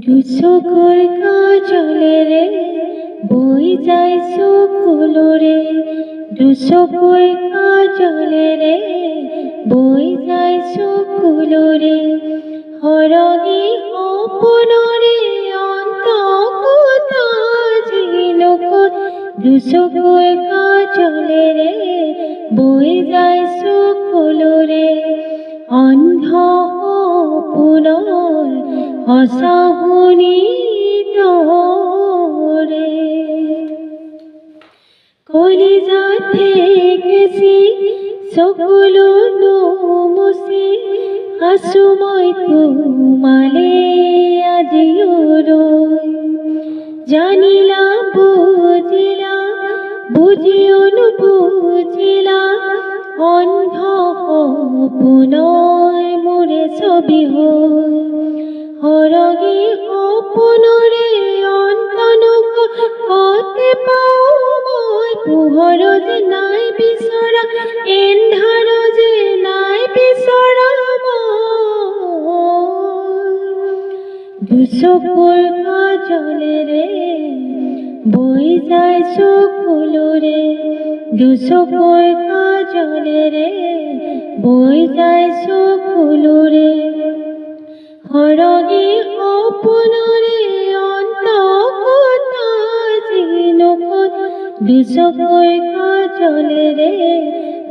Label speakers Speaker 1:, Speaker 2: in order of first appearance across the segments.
Speaker 1: দুচকুৰ কাজলেৰে বৈ যায় চকুলোৰে, দুচকুৰ কাজলেৰে বৈ যায় চকুলোৰে, সৰগী সপোনৰে অন্তকতা জিলুকত। দুচকুৰ কাজলেৰে বৈ যায় চকুলোৰে, অন্ধ সপোনৰ সঁচা শুনিতৰে। কলিজাত ঠেকেচি চকুলো নুমুচি আছো মই তোমালে আজিও ৰৈ। জানিলা বুজিলা বুজিও নুবুজিলা, অন্ধ সপোনৰ মোৰে ছবি হৈ। সৰগী সপোনৰে অন্তনুকতে পাওঁ মই, পোহৰ যে নাই বিচৰা, এন্ধাৰ যে নাই বিচৰা মই। দুচকুৰ কাজলেৰে বৈ যায় চকুলোৰে, দুচকুৰ কাজলেৰে বৈ যায় চকুলোৰে, সৰগী সপোনৰে অন্তকতা জিলুকত। দুচকুৰ কাজলেৰে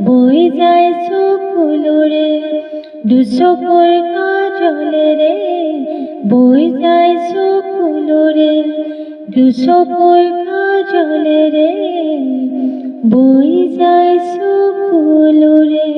Speaker 1: বৈ যায় চকুলোৰে, দুচকুৰ কাজলেৰে বৈ যায় চকুলোৰে, দুচকুৰ কাজলেৰে বৈ যায় চকুলোৰে।